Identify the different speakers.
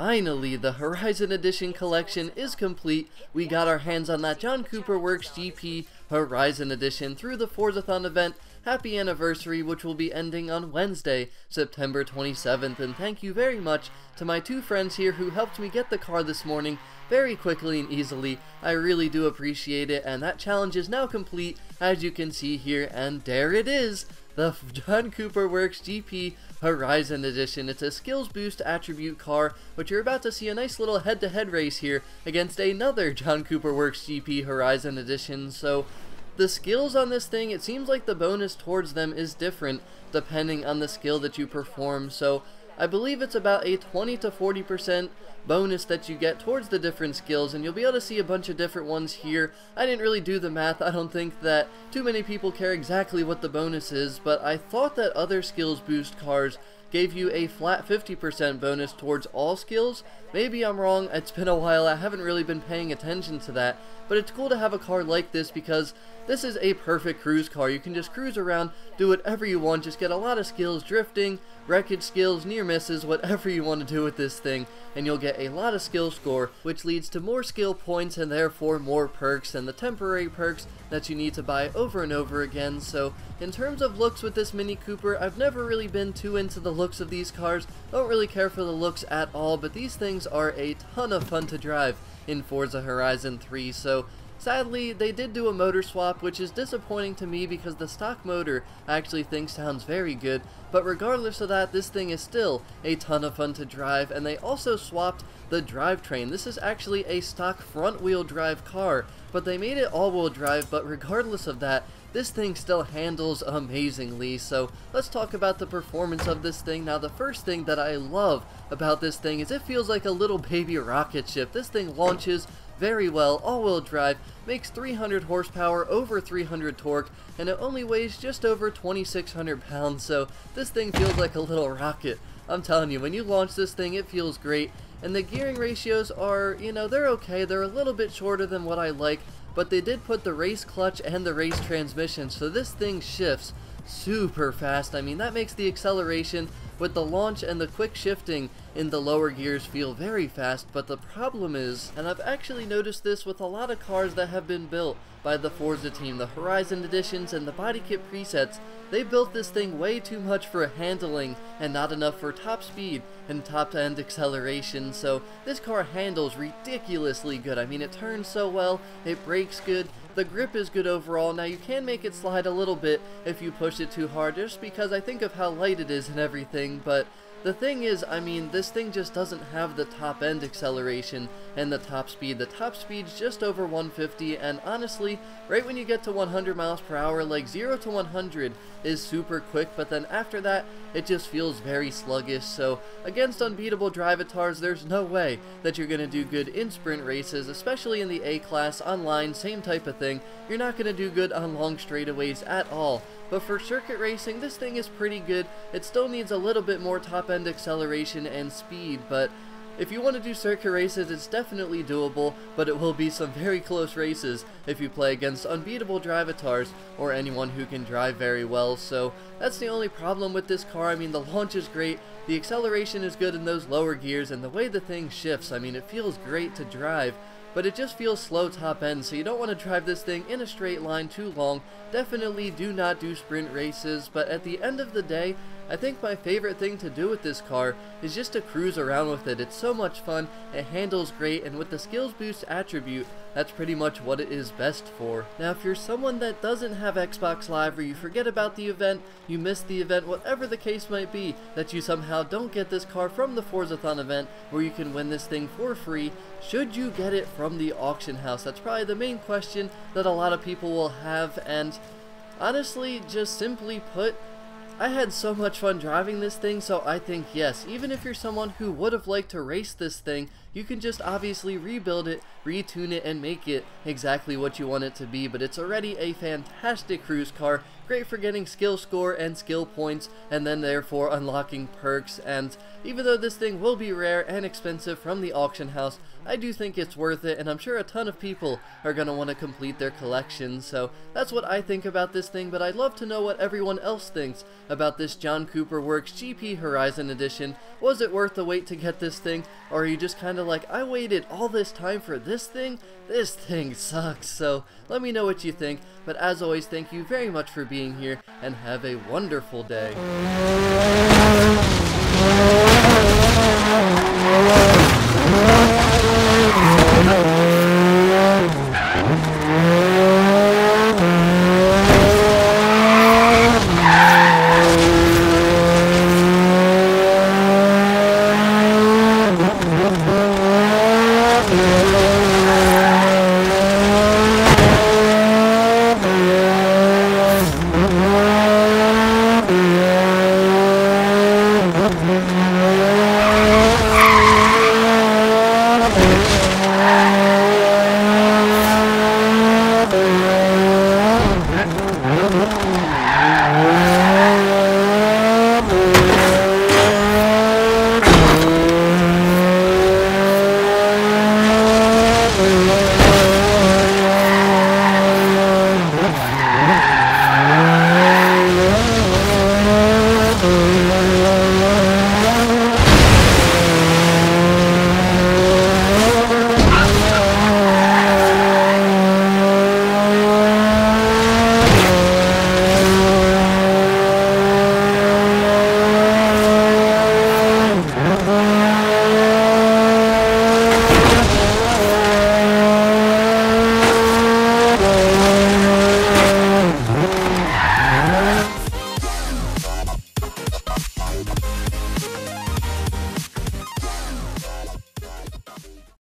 Speaker 1: finally, the Horizon Edition collection is complete. We got our hands on that John Cooper Works GP Horizon Edition through the Forzathon event, Happy Anniversary, which will be ending on Wednesday, September 27th, and thank you very much to my two friends here who helped me get the car this morning very quickly and easily. I really do appreciate it, and that challenge is now complete, as you can see here, and there it is, the John Cooper Works GP Horizon Edition. It's a skills boost attribute car, which you're about to see a nice little head-to-head race here against another John Cooper Works GP Horizon Edition. So the skills on this thing, it seems like the bonus towards them is different depending on the skill that you perform. So I believe it's about a 20 to 40% bonus that you get towards the different skills, and you'll be able to see a bunch of different ones here. I didn't really do the math. I don't think that too many people care exactly what the bonus is, but I thought that other skills boost cars gave you a flat 50% bonus towards all skills. Maybe I'm wrong, it's been a while, I haven't really been paying attention to that, but it's cool to have a car like this because this is a perfect cruise car. You can just cruise around, do whatever you want, just get a lot of skills, drifting, wreckage skills, near misses, whatever you want to do with this thing, and you'll get a lot of skill score, which leads to more skill points and therefore more perks and the temporary perks that you need to buy over and over again. So in terms of looks with this Mini Cooper, I've never really been too into the looks of these cars. Don't really care for the looks at all, but these things are a ton of fun to drive in Forza Horizon 3. So sadly, they did do a motor swap, which is disappointing to me because the stock motor I actually think sounds very good, but regardless of that, this thing is still a ton of fun to drive, and they also swapped the drivetrain. This is actually a stock front-wheel drive car, but they made it all-wheel drive, but regardless of that, this thing still handles amazingly. So let's talk about the performance of this thing. Now, the first thing that I love about this thing is it feels like a little baby rocket ship. This thing launches very well, all-wheel drive, makes 300 horsepower, over 300 torque, and it only weighs just over 2,600 pounds, so this thing feels like a little rocket. I'm telling you, when you launch this thing, it feels great, and the gearing ratios are, you know, they're okay. They're a little bit shorter than what I like, but they did put the race clutch and the race transmission, so this thing shifts super fast. I mean, that makes the acceleration with the launch and the quick shifting in the lower gears feel very fast, but the problem is, and I've actually noticed this with a lot of cars that have been built by the Forza team, the Horizon Editions and the body kit presets, they built this thing way too much for handling and not enough for top speed and top-end acceleration. So this car handles ridiculously good. I mean, it turns so well, it brakes good, the grip is good overall. Now, you can make it slide a little bit if you push it too hard, just because I think of how light it is and everything, but the thing is, I mean, this thing just doesn't have the top-end acceleration and the top speed. The top speed's just over 150, and honestly, right when you get to 100 miles per hour, like 0 to 100 is super quick, but then after that, it just feels very sluggish. So against unbeatable drivatars, there's no way that you're going to do good in sprint races, especially in the A-Class, online, same type of thing. You're not going to do good on long straightaways at all. But for circuit racing, this thing is pretty good. It still needs a little bit more top-end acceleration and speed, but if you want to do circuit races, it's definitely doable, but it will be some very close races if you play against unbeatable drivatars or anyone who can drive very well. So that's the only problem with this car. I mean, the launch is great, the acceleration is good in those lower gears, and the way the thing shifts, I mean, it feels great to drive, but it just feels slow top end, so you don't want to drive this thing in a straight line too long. Definitely do not do sprint races, but at the end of the day, I think my favorite thing to do with this car is just to cruise around with it. It's so much fun, it handles great, and with the skills boost attribute, that's pretty much what it is best for. Now, if you're someone that doesn't have Xbox Live, or you forget about the event, you missed the event, whatever the case might be, that you somehow don't get this car from the Forzathon event where you can win this thing for free, should you get it from the auction house? That's probably the main question that a lot of people will have, and honestly, just simply put, I had so much fun driving this thing, so I think yes, even if you're someone who would have liked to race this thing, You can just obviously rebuild it, retune it, and make it exactly what you want it to be, but it's already a fantastic cruise car, great for getting skill score and skill points, and then therefore unlocking perks. And even though this thing will be rare and expensive from the auction house, I do think it's worth it, and I'm sure a ton of people are going to want to complete their collections. So that's what I think about this thing, but I'd love to know what everyone else thinks about this John Cooper Works GP Horizon Edition. Was it worth the wait to get this thing, or are you just kind of like, I waited all this time for this thing? This thing sucks. So let me know what you think, but as always, thank you very much for being here, and have a wonderful day.